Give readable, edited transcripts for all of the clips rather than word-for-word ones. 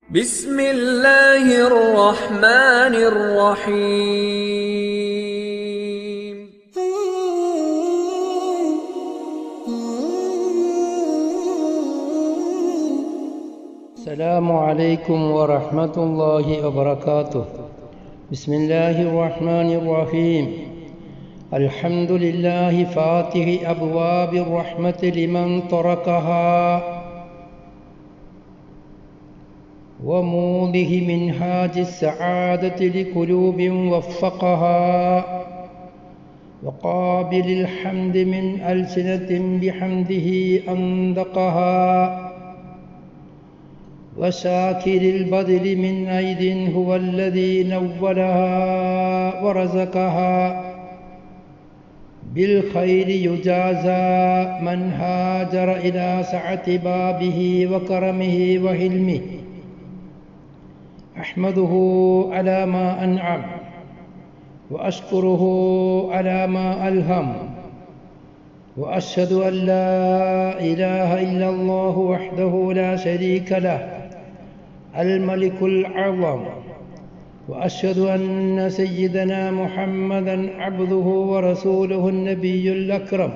بسم الله الرحمن الرحيم السلام عليكم ورحمة الله وبركاته. بسم الله الرحمن الرحيم. الحمد لله فاتح أبواب الرحمة لمن تركها وموضح منهاج السعادة لقلوب وفقها وقابل الحمد من ألسنة بحمده أندقها وشاكر البذل من أيد هو الذي نولها ورزقها بالخير يجازى من هاجر إلى سعة بابه وكرمه وحلمه. أحمده على ما أنعم وأشكره على ما ألهم وأشهد أن لا إله إلا الله وحده لا شريك له الملك الأعظم. وأشهد أن سيدنا محمدا عبده ورسوله النبي الأكرم.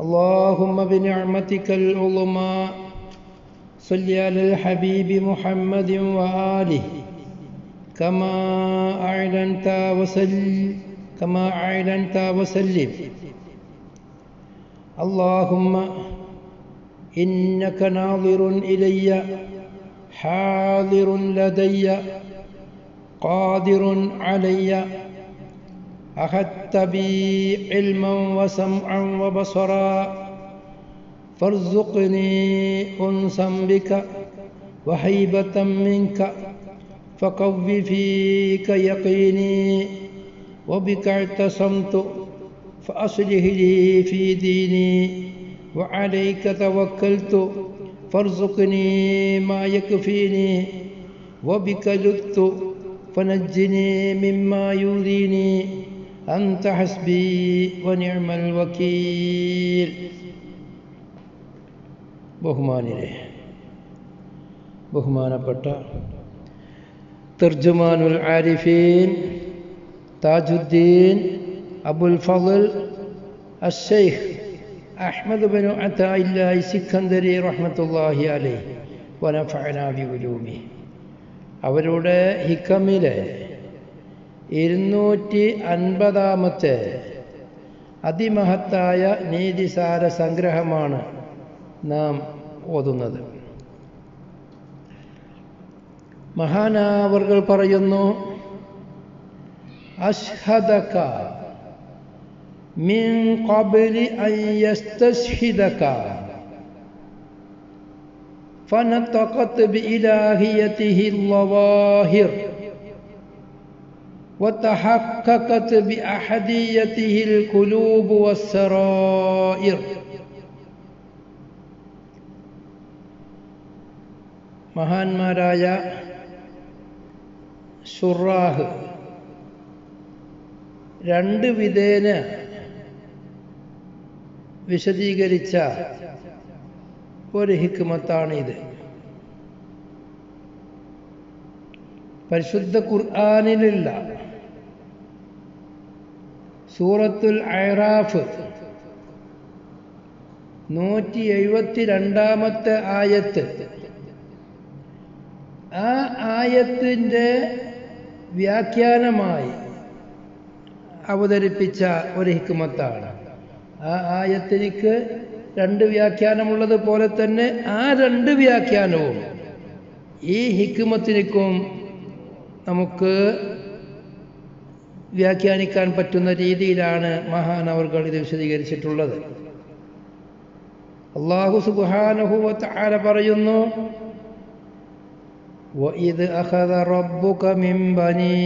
اللهم بنعمتك العظمى صل على الحبيب محمد وآله كما أعلنت وسلم. اللهم إنك ناظر إلي حاضر لدي قادر علي أخذت بي علما وسمعا وبصرا فارزقني أنسا بك وهيبة منك فقو فيك يقيني وبك اعتصمت فأصلح لي في ديني وعليك توكلت فارزقني ما يكفيني وبك لذت فنجني مما يؤذيني أنت حسبي ونعم الوكيل. ബഹുമാനപ്പെട്ട തർജുമാനുൽ ആരിഫീൻ Thajudheen Abul ഫളൽ അശ്ശൈഖ് Ahmad bin അതാഇല്ലാഹി Sikandari റഹ്മത്തുള്ളാഹി അലൈഹി വനഫഅനാ ബിഉലൂമിഹി അവരുടെ ഹിക്കമിലെ 250-ാമത്തെ അതിമഹത്തായ നീതിസാര സംഗ്രഹമാണ് നാം ഓതുന്നത്. മഹാനാവർകൾ പറയുന്നു, അശ്ഹദക മിൻ ഖബ്ലി അൻ യസ്തശ്ഹിദക ഫനതഖത് ബിഇലാഹിയതിഹി الظواهر وتحققت بأحديته القلوب والسرائر. മഹാന്മാരായ ശുറാഹ് രണ്ട് വിധേന വിശദീകരിച്ച ഒരു ഹിക്മത്താണിത്. പരിശുദ്ധ ഖുർആനിലുള്ള സൂറത്തുൽ അഅറാഫ് 172-ാമത്തെ ആയത്ത്, ആ ആയത്തിൻ്റെ വ്യാഖ്യാനമായി അവതരിപ്പിച്ച ഒരു ഹിക്മത്താണ്. ആ ആയത്തിനിക്ക് രണ്ട് വ്യാഖ്യാനമുള്ളത് പോലെ തന്നെ ആ രണ്ട് വ്യാഖ്യാനവും ഈ ഹിക്മത്തിനും നമുക്ക് വ്യാഖ്യാനിക്കാൻ പറ്റുന്ന രീതിയിലാണ് മഹാനവർകൾ ഇത് വിശദീകരിച്ചിട്ടുള്ളത്. അല്ലാഹു സുബ്ഹാനഹു വ തആല പറയുന്നു, وَإِذْ أَخَذَ رَبُّكَ مِنْ بَنِي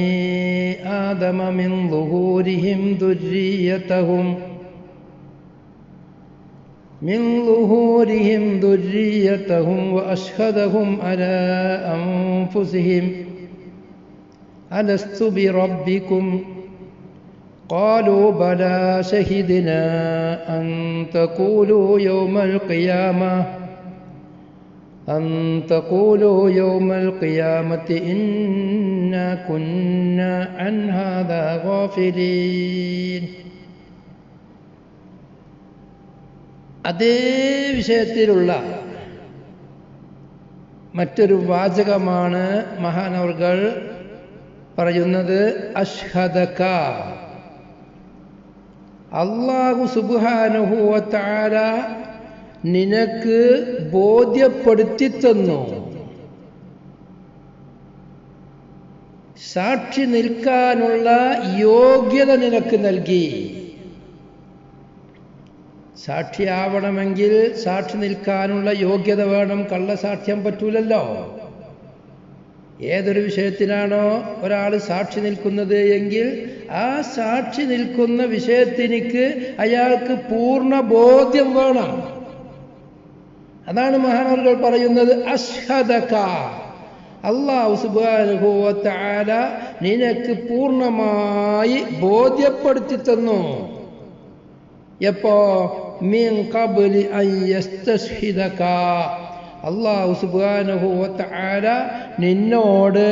آدَمَ مِنْ ظُهُورِهِمْ ذُرِّيَّتَهُمْ وَأَشْهَدَهُمْ عَلَى أَنفُسِهِمْ أَلَسْتُ بِرَبِّكُمْ قَالُوا بَلَى شَهِدْنَا أَنْ تَقُولُوا يَوْمَ الْقِيَامَةِ أن تقولوا يوم القيامة إنا كنا عن هذا غافلين. അതേ വിഷയത്തിലുള്ള മറ്റൊരു വാചകമാണ് മഹാനവർകൾ പറയുന്നത്. അഷ്ഹദക, അല്ലാഹു സുബ്ഹാനഹു വ തആല നിനക്ക് ബോധ്യപ്പെടുത്തി തന്നു, സാക്ഷി നിൽക്കാനുള്ള യോഗ്യത നിനക്ക് നൽകി. സാക്ഷിയാവണമെങ്കിൽ സാക്ഷി നിൽക്കാനുള്ള യോഗ്യത വേണം. കള്ളസാക്ഷ്യം പറ്റൂലല്ലോ. ഏതൊരു വിഷയത്തിനാണോ ഒരാൾ സാക്ഷി നിൽക്കുന്നത് എങ്കിൽ ആ സാക്ഷി നിൽക്കുന്ന വിഷയത്തിനിക്ക് അയാൾക്ക് പൂർണ്ണ ബോധ്യം വേണം. അതാണ് മഹാനവർകൾ പറയുന്നത് അഷ്ഹദക, അല്ലാഹു സുബ്ഹാനഹു വ തആല നിനക്ക് പൂർണ്ണമായി ബോധ്യപ്പെടുത്തി തന്നു. എപ്പോ? മിൻ ഖബ്ലി അൻ യസ്തശ്ഹിദക, അല്ലാഹു സുബ്ഹാനഹു വ തആല നിന്നോട്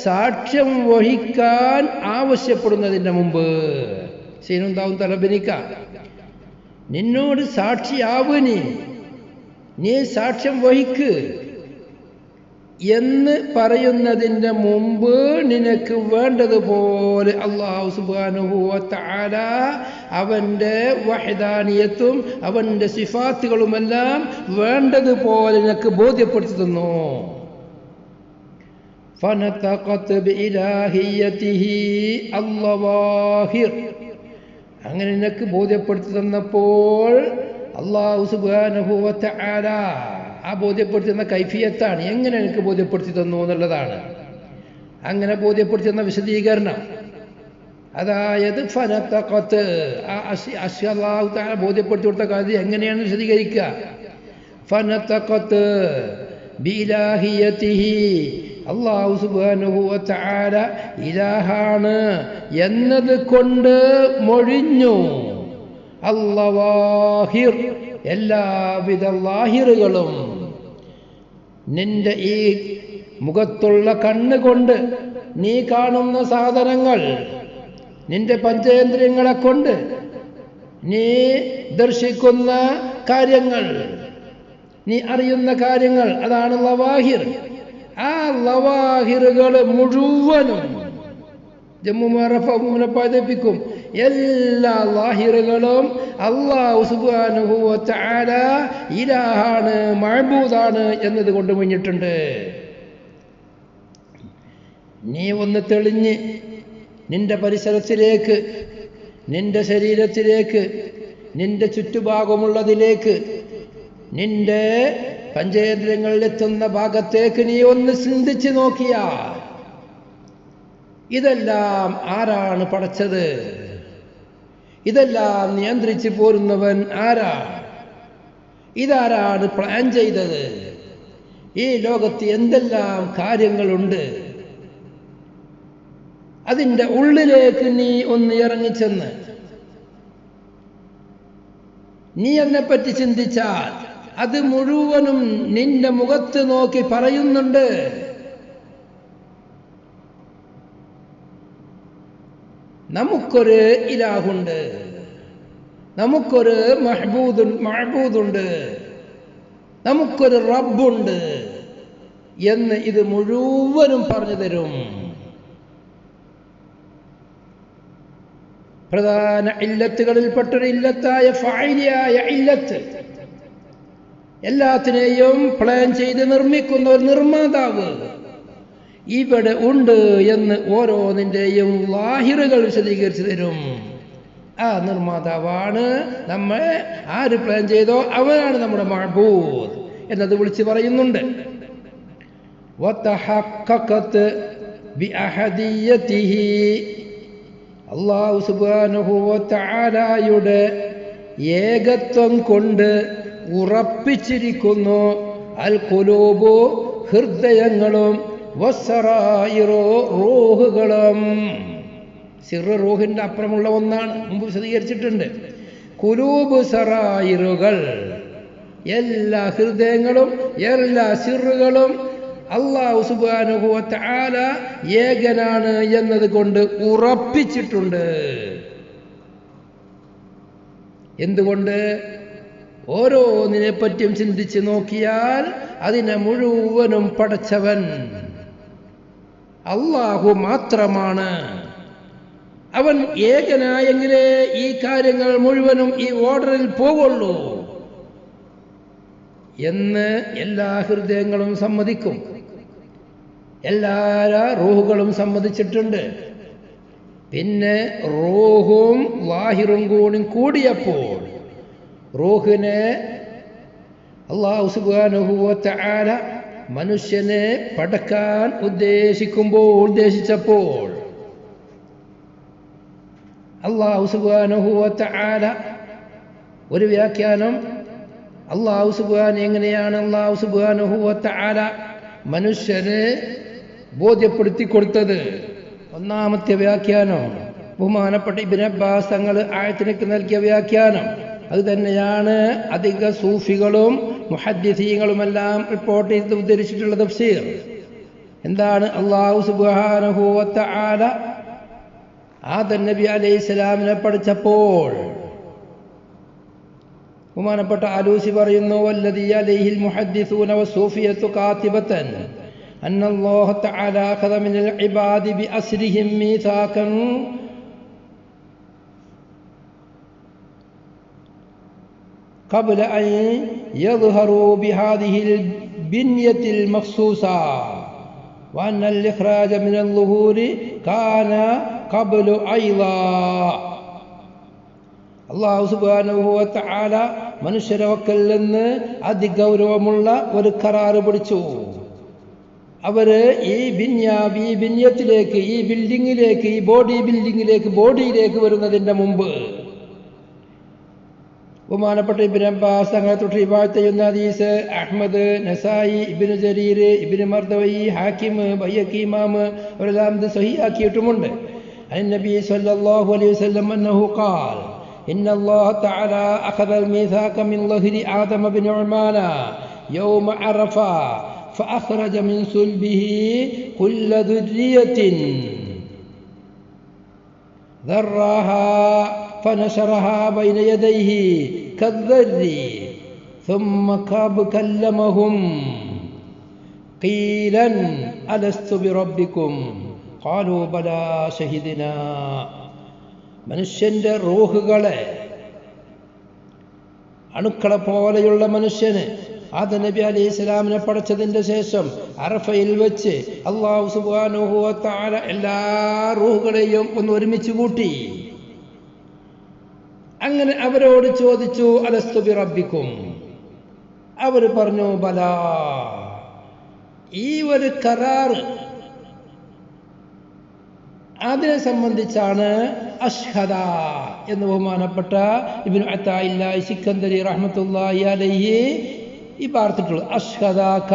സാക്ഷ്യം വഹിക്കാൻ ആവശ്യപ്പെടുന്നതിൻ്റെ മുമ്പ്. സീനുണ്ടാവും തലബിനിക്ക, നിന്നോട് സാക്ഷിയാവ്, നീ സാക്ഷ്യം വഹിക്ക് എന്ന് പറയുന്നതിൻ്റെ മുമ്പ് നിനക്ക് വേണ്ടതുപോലെ അല്ലാഹു സുബ്ഹാനഹു വ തആല അവൻ്റെ വഹദാനിയത്തും അവൻ്റെ സിഫാത്തുകളുമെല്ലാം വേണ്ടതുപോലെ നിനക്ക് ബോധ്യപ്പെടുത്തി തന്നു. ഫനതഖത് ബിഇലാഹിയതിഹി അൽളവാഹിർ, അങ്ങനെ നിനക്ക് ബോധ്യപ്പെടുത്തി തന്നപ്പോൾ അല്ലാഹു സുബ്ഹാനഹു വ തആല ആ ബോധ്യപ്പെടുത്തി തന്ന കൈഫിയത്താണ്, എങ്ങനെ എനിക്ക് ബോധ്യപ്പെടുത്തി തന്നു എന്നുള്ളതാണ്. അങ്ങനെ ബോധ്യപ്പെടുത്തി തന്ന വിശദീകരണം, അതായത് ഫനതഖത്ത്, അല്ലാഹു തആല ബോധ്യപ്പെടുത്തി കൊടുത്ത കാര്യം എങ്ങനെയാണ് വിശദീകരിക്കുക. ഫനതഖത്ത് ബിഇലാഹിയതിഹി, അല്ലാഹു സുബ്ഹാനഹു വ തആല ഇലാഹാണ് എന്നത് കൊണ്ട് മൊഴിഞ്ഞു. അൽളവാഹിർ, എല്ലാവിധ ലാഹിറുകളും, നിന്റെ ഈ മുഖത്തുള്ള കണ്ണുകൊണ്ട് നീ കാണുന്ന സാധനങ്ങൾ, നിന്റെ പഞ്ചേന്ദ്രിയങ്ങളെ കൊണ്ട് നീ ദർശിക്കുന്ന കാര്യങ്ങൾ, നീ അറിയുന്ന കാര്യങ്ങൾ, അതാണ് ലവാഹിർ. ആ ലവാഹിറുകൾ മുഴുവനും ജമ്മുമാറഫിക്കും എല്ലാ ലാഹിറുകളും അല്ലാഹു സുബ്ഹാനഹു വ തആല ഇലാഹാണ്, മഅബൂദാണ് എന്നത് കൊണ്ട് മുന്നിട്ടുണ്ട്. നീ ഒന്ന് തെളിഞ്ഞ് നിന്റെ പരിസരത്തിലേക്ക്, നിന്റെ ശരീരത്തിലേക്ക്, നിന്റെ ചുറ്റുഭാഗമുള്ളതിലേക്ക്, നിന്റെ പഞ്ചേന്ദ്രിയങ്ങളിലെത്തുന്ന ഭാഗത്തേക്ക് നീ ഒന്ന് ചിന്തിച്ച് നോക്കിയാൽ ഇതെല്ലാം ആരാണ് പടച്ചത്? ഇതെല്ലാം നിയന്ത്രിച്ചു പോരുന്നവൻ ആരാണ്? ഇതാരാണ് പ്ലാൻ ചെയ്തത്? ഈ ലോകത്ത് എന്തെല്ലാം കാര്യങ്ങളുണ്ട്? അതിൻ്റെ ഉള്ളിലേക്ക് നീ ഒന്ന് ഇറങ്ങിച്ചെന്ന് നീ എന്നെപ്പറ്റി ചിന്തിച്ചാൽ അത് മുഴുവനും നിന്റെ മുഖത്ത് നോക്കി പറയുന്നുണ്ട്. നമുക്കൊരു ഇലാഹുണ്ട്, നമുക്കൊരു മഅബൂദുണ്ട്, നമുക്കൊരു റബ്ബുണ്ട് എന്ന് ഇത് മുഴുവനും പറഞ്ഞു തരും. പ്രധാന ഇല്ലത്തുകളിൽപ്പെട്ടൊരു ഇല്ലത്തായ ഫായിലിയായ ഇല്ലത്ത്, എല്ലാത്തിനെയും പ്ലാൻ ചെയ്ത് നിർമ്മിക്കുന്ന ഒരു നിർമ്മാതാവ് ഇവിടെ ഉണ്ട് എന്ന് ഓരോന്നിൻ്റെയും ലാഹിറുകൾ വിശദീകരിച്ചു തരും. ആ നിർമ്മാതാവാണ് നമ്മളെ ആര് പ്ലാൻ ചെയ്തോ അവനാണ് നമ്മുടെ മഅബൂദ് എന്നത് വിളിച്ച് പറയുന്നുണ്ട്. വതഹഖഖത് ബിഅഹദിയതിഹി, അല്ലാഹു സുബ്ഹാനഹു വ തആലയുടെ ഏകത്വം കൊണ്ട് ഉറപ്പിച്ചിരിക്കുന്നു. അൽ ഖുലൂബു, ഹൃദയങ്ങളും, വസ്സറായിറു, റൂഹുകളും. സിറ് റൂഹിന്റെ അപ്പുറമുള്ള ഒന്നാണ്, മുമ്പ് വിശദീകരിച്ചിട്ടുണ്ട്. ഖുലൂബ് സറായിറുകൾ, എല്ലാ ഹൃദയങ്ങളും എല്ലാ സിറുകളും അല്ലാഹു സുബ്ഹാനഹു വ തആല ഏകനാണ് എന്നത് കൊണ്ട് ഉറപ്പിച്ചിട്ടുണ്ട്. എന്തുകൊണ്ട്? ഓരോന്നിനെ പറ്റിയും ചിന്തിച്ച് നോക്കിയാൽ അതിനെ മുഴുവനും പടച്ചവൻ അല്ലാഹു മാത്രമാണ്. അവൻ ഏകനായെങ്കിലേ ഈ കാര്യങ്ങൾ മുഴുവനും ഈ ഓർഡറിൽ പോവുള്ളൂ എന്ന് എല്ലാ ഹൃദയങ്ങളും സമ്മതിക്കും, എല്ലാ റൂഹുകളും സമ്മതിച്ചിട്ടുണ്ട്. പിന്നെ റൂഹും ലാഹിറും കൂടിയപ്പോൾ റൂഹിനെ അല്ലാഹു സുബ്ഹാനഹു വ തആല മനുഷ്യനെ പടക്കാൻ ഉദ്ദേശിച്ചപ്പോൾ അല്ലാഹു സുബ്ഹാനഹു വ തആല ഒരു വ്യാഖ്യാനം അല്ലാഹു സുബ്ഹാനഹു എങ്ങനെയാണ് അല്ലാഹു സുബ്ഹാനഹു വ തആല മനുഷ്യനെ ബോധ്യപ്പെടുത്തി കൊടുത്തത്. ഒന്നാമത്തെ വ്യാഖ്യാനം ബഹുമാനപ്പെട്ട ഇബ്നു അബ്ബാസ് തങ്ങൾ ആയത്തിനൊക്കെ നൽകിയ വ്യാഖ്യാനം അത് തന്നെയാണ് അധിക സൂഫികളും മുഹദ്ദിസീങ്ങളുമെല്ലാം റിപ്പോർട്ട് ചെയ്ത് ഉദ്ധരിച്ചിട്ടുള്ള തഫ്സീർ. എന്താണ്? അല്ലാഹു സുബ്ഹാനഹു വ തആല ആദം നബി അലൈഹിസ്സലാമിനെ പഠിച്ചപ്പോൾ ബഹുമാനപ്പെട്ട ആലൂസി പറയുന്നു, വല്ലദീ അലൈഹിൽ മുഹദ്ദിസൂന വസൂഫിയത്തു കാതിബതൻ അന്നല്ലാഹു തആല അഖദ മിനൽ ഇബാദി ബിഅസ്രിഹിം മീസാഖൻ ഖബ്ല അൻ യദ്ഹറൂ ബിഹാദിഹിൽ ബിന്യത്തിൽ മഖ്സൂസ വഅന്ന അൽ-ഇഖ്റാജ മിനൽ ളുഹൂരി കാന ഖബ്ലു അയ്ളാ. അല്ലാഹു സുബ്ഹാനഹു വ തആല മനുഷ്യരെ വക്കൽ നിന്ന് അതിഗൗരവമുള്ള ഒരു കരാറ് പിടിച്ചു. അവര് ഈ ബിന്യത്തിലേക്ക്, ഈ ബിൽഡിങ്ങിലേക്ക്, ഈ ബോഡിയിലേക്ക് വരുന്നതിന്റെ മുമ്പ് ബഹുമാനപ്പെട്ട ഇബ്നു അബ്ബാസ് തങ്ങളെ തൊട്ട് റിവായത്ത് ചെയ്യുന്ന ഹദീസ് അഹ്മദ്, നസായി, ഇബ്നു ജരീർ, ഇബ്നു മർദവി, ഹാക്കിം, ബൈഹഖി ഇമാം അവരെല്ലാം ഇത് സഹീഹാക്കിയിട്ടുമുണ്ട്. അന്നബി സ്വല്ലല്ലാഹു അലൈഹി വസല്ലം അന്നഹു ഖാൽ ഇന്ന അല്ലാഹ തആല അഖദ അൽ-മീസാഖ മിൻ ളഹ്രി ആദമ ബിൻ ഉമാന യൗമ അറഫ فأخرج من صلبه كل ذرية ذراها فنشرها بين يديه كالذر ثم كلمهم قيلا ألست بربكم قالوا بلى شهدنا. മനുഷ്യന്റെ റൂഹുകളെ അണുക്കളെ പോലെയുള്ള മനുഷ്യന് ആദം നബി അലൈഹിസ്സലാമിനെ പടച്ചതിന്റെ ശേഷം അറഫയിൽ വെച്ച് അല്ലാഹു സുബ്ഹാനഹു വ തആല എല്ലാ റൂഹുകളെയും ഒന്ന് ഒരുമിച്ച് കൂട്ടി. അങ്ങനെ അവരോട് ചോദിച്ചു, അലസ്തു ബി റബ്ബിക്കും. അവർ പറഞ്ഞു, ബലാ. ഈ ഒരു കരാറ് അതിനെ സംബന്ധിച്ചാണ് അഷ്ഹദ എന്ന് ബഹുമാനപ്പെട്ട ഇബ്നു അത്താഇല്ലാഹി സിക്കന്ദരി റഹ്മത്തുള്ളാഹി അലൈഹി ഈ പാർത്തിട്ടുള്ളൂ. അഷ്ഹദക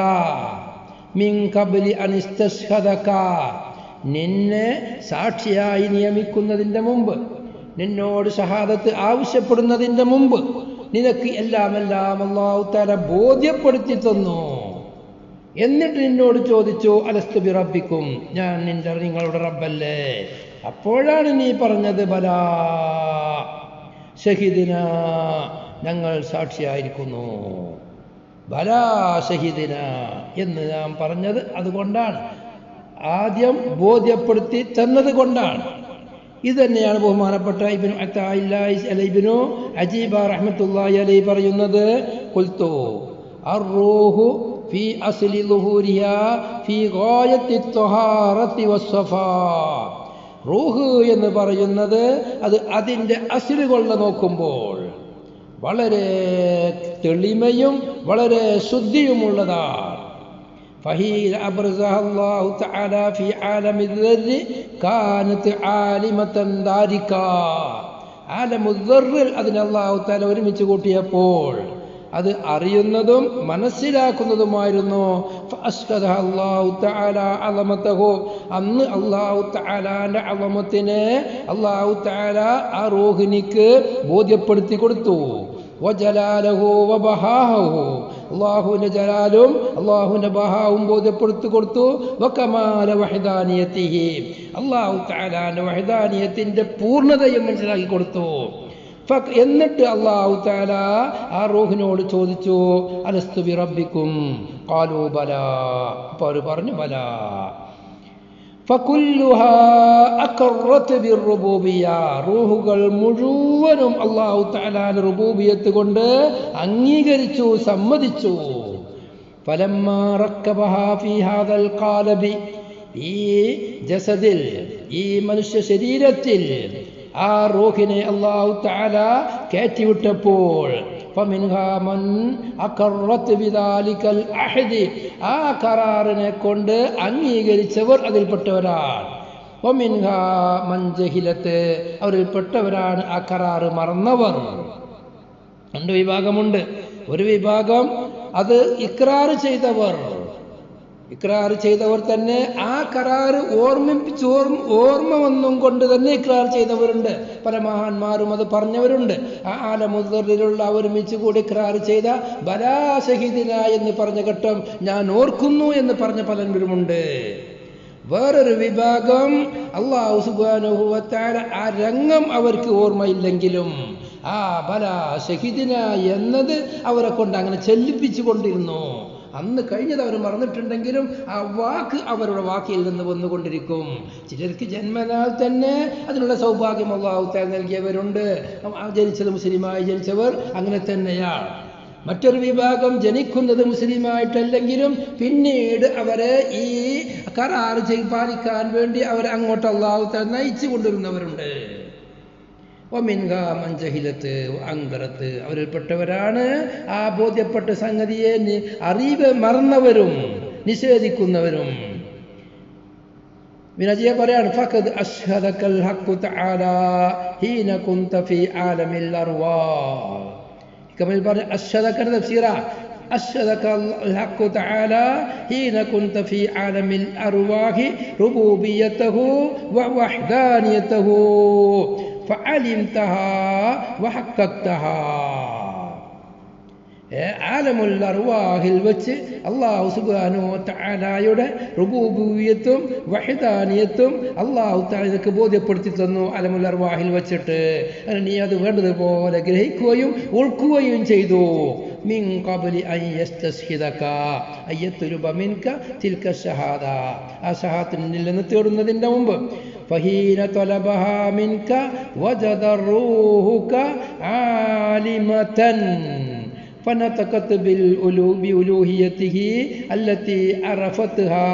മിൻ ഖബ്ലി അൻ ഇസ്തഷ്ഹദക, നിന്നെ സാക്ഷിയായി നിയമിക്കുന്നതിൻ്റെ മുമ്പ്, നിന്നോട് ഷഹാദത്ത് ആവശ്യപ്പെടുന്നതിൻ്റെ മുമ്പ് നിനക്ക് എല്ലാം അല്ലാഹു തആല ബോധ്യപ്പെടുത്തി തന്നു. എന്നിട്ട് നിന്നോട് ചോദിച്ചു, അലസ്തു ബി റബ്ബിക്കും, ഞാൻ നിങ്ങളുടെ റബ്ബല്ലേ? അപ്പോഴാണ് നീ പറഞ്ഞത്, ബലാ ഷഹീദിന, ഞങ്ങൾ സാക്ഷിയായിരിക്കുന്നു. ബലാ ഷഹീദിന എന്ന് നാം പറഞ്ഞത് അതുകൊണ്ടാണ്, ആദ്യം ബോധ്യപ്പെടുത്തി തന്നത് കൊണ്ടാണ്. ഇത് തന്നെയാണ് ബഹുമാനപ്പെട്ട ഇബ്നു അത്താഇല്ലാഹി ഇബ്നു അജീബ റഹ്മത്തുള്ളാഹി അലൈഹി പറയുന്നത്, ഖുൽതു അർ-റൂഹു ഫീ അസ്ലി ളുഹൂരിഹാ ഫീ ഗായത്തി ത്വഹാറത്തി വസ്സഫാ. റൂഹ് എന്ന് പറയുന്നത് അത് അതിൻ്റെ അസ്ല് കൊണ്ട് നോക്കുമ്പോൾ വളരെ തെളിമയും വളരെ ശുദ്ധിയുമുള്ളതാണ്. فهي أبرزها الله تعالى في عالم الذر كانت عالمة ذاركا. ആലമുദ്ദറിൽ അതിനെ അല്ലാഹു തആല ഒരുമിച്ച് കൂട്ടിയപ്പോൾ അത് അറിയുന്നതും മനസ്സിലാക്കുന്നതുമായിരുന്നു. ഫഅസ്കദഹ അല്ലാഹു തആല അളമതഹു, അന്ന് അല്ലാഹു തആലാന്റെ അളമത്തിനെ അല്ലാഹു തആല ആ റൂഹിനിക്ക് ബോധ്യപ്പെടുത്തി കൊടുത്തു. വജലാലഹു വബഹാഹു, അല്ലാഹുവിന്റെ ജലാലും അല്ലാഹുവിന്റെ ബഹാവും ബോധ്യപ്പെടുത്തി കൊടുത്തു. വകമാല വഹദാനിയതിഹി, അല്ലാഹു തആലാന്റെ വഹദാനിയത്തിന്റെ പൂർണ്ണതയും മനസ്സിലാക്കി കൊടുത്തു. എന്നിട്ട് അല്ലാഹു തആല ആ റൂഹിനോട് ചോദിച്ചു, അലസ്തു ബിറബ്ബിക്കും ഖാലൂ ബലാ, അപ്പോൾ അവർ പറഞ്ഞു ബലാ. ഫകുല്ലുഹാ അഖറത് ബിർറുബൂബിയ്യ, റൂഹുകൾ മുഴുവനും അല്ലാഹു തആലാന്റെ റുബൂബിയത്ത് കൊണ്ട് അംഗീകരിച്ചു, സമ്മതിച്ചു. ഫലമ്മാ റക്കബഹാ ഫീ ഹാദൽ ഖാലബി, ഈ ജസദിൽ, ഈ മനുഷ്യ ശരീരത്തിൽ ആ റൂഹിനെ അല്ലാഹു തആല കയറ്റിവിട്ടപ്പോൾ ഫമിൻഹാ മൻ അഖറത് ബിദാലികൽ അഹദി, ആ കരാറിനെ കൊണ്ട് അംഗീകരിച്ചവർ അതിൽപ്പെട്ടവരാണ്. വമിൻഹാ മൻ ജഹിലത്ത്, അവരിൽപ്പെട്ടവരാണ് ആ കരാറ് മറന്നവർ. രണ്ട് വിഭാഗമുണ്ട്. ഒരു വിഭാഗം അത് ഇക്രാർ ചെയ്തവർ, ഇക്രാർ ചെയ്തവർ തന്നെ ആ കരാറ് ഓർമ്മ വന്നും കൊണ്ട് തന്നെ ഇക്രാർ ചെയ്തവരുണ്ട്. പല മഹാന്മാരും അത് പറഞ്ഞവരുണ്ട്. ആ ആലമുദ്ദറിലുള്ള ഒരുമിച്ച് കൂടി ഇക്രാർ ചെയ്ത ബലാ ഷഹീദിന എന്ന് പറഞ്ഞ ഘട്ടം ഞാൻ ഓർക്കുന്നു എന്ന് പറഞ്ഞ പലരുമുണ്ട്. വേറൊരു വിഭാഗം അല്ലാഹു സുബ്ഹാനഹു വ തആല ആ രംഗം അവർക്ക് ഓർമ്മയില്ലെങ്കിലും ആ ബലാ ഷഹീദിന എന്നത് അവരെ കൊണ്ട് അങ്ങനെ ചെല്ലിപ്പിച്ചു കൊണ്ടിരുന്നു. അന്ന് കഴിഞ്ഞത് അവർ മറന്നിട്ടുണ്ടെങ്കിലും ആ വാക്ക് അവരുടെ വാക്കിൽ നിന്ന് വന്നുകൊണ്ടിരിക്കും. ചിലർക്ക് ജന്മനാൽ തന്നെ അതിനുള്ള സൗഭാഗ്യം അല്ലാഹു തആല നൽകിയവരുണ്ട്. ജനിച്ചത് മുസ്ലിമായി ജനിച്ചവർ അങ്ങനെ തന്നെയാണ്. മറ്റൊരു വിഭാഗം ജനിക്കുന്നത് മുസ്ലിമായിട്ടല്ലെങ്കിലും പിന്നീട് അവരെ ഈ കരാർ പാലിക്കാൻ വേണ്ടി അവരെ അങ്ങോട്ട് അല്ലാഹു തആല നയിച്ചു കൊണ്ടിരുന്നവരുണ്ട്. വമിൻഹാ മൻ ജഹിലത്ത് അങ്കറത്ത്, അവരിൽപ്പെട്ടവരാണ് ആ ബോധ്യപ്പെട്ട സംഗതിയെ അറിവ് മറന്നവരും നിഷേധിക്കുന്നവരും. വിനജിയെ പറയാണ്, ഫഖദ് അശ്ഹദകൽ ഹഖ് തആല ഹീന കുൻത ഫീ ആലമിൽ അർവാഹ്. കമൽ പറ അശ്ഹദക തഫ്സീറ, അശ്ഹദകൽ ഹഖ് തആല ഹീന കുൻത ഫീ ആലമിൽ അർവാഹി റുബൂബിയ്യതഹു വ വഹ്ദാനിയതഹു ഫഅലിംതഹാ വഹഖഖ്തഹാ. ആലമുൽ അർവാഹിൽ വെച്ച് അല്ലാഹു സുബ്ഹാനഹു വ തആലയുടെ റുബൂബിയ്യത്തും വഹദാനിയത്തും അല്ലാഹു തആലക്ക് ബോധ്യപ്പെടുത്തി തന്നു. ആലമുൽ അർവാഹിൽ വെച്ചിട്ട് അങ്ങനെ നീ അത് വേണ്ടതുപോലെ ഗ്രഹിക്കുകയും ഉൾക്കുകയും ചെയ്തു. മിൻ ഖബ്ലി അൻ യസ്തസ്ഹിദക അയ്യത്ലുബ മിൻക തിൽക ഷഹാദ, ആ ഷഹാദത്ത് നിന്നിൽ നിന്ന് തേടുന്നതിൻ്റെ മുമ്പ് ഫഹീന തലബഹാ മിൻക വജദ റൂഹുക ആലിമതൻ فنطقت بألوهيته التي عرفتها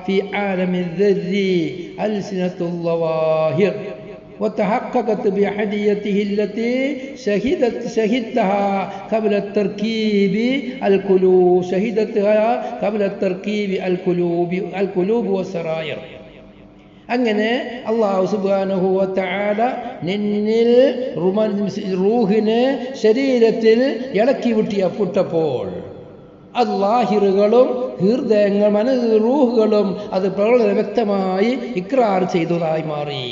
في عالم الذر ألسنة الظواهر وتحققت بأحديته التي شهدتها قبل التركيب القلوب، شهدتها قبل التركيب القلوب والسرائر. അങ്ങനെ അല്ലാഹു സുബ്ഹാനഹു വ തആല നിന്നിൽ റൂഹിനെ ശരീരത്തിൽ ഇളക്കി വിട്ടപ്പോൾ അല്ലാഹിറുകളും ഹൃദയങ്ങൾ റൂഹുകളും അത് വളരെ വ്യക്തമായി ഇക്രാർ ചെയ്തതായി മാറി.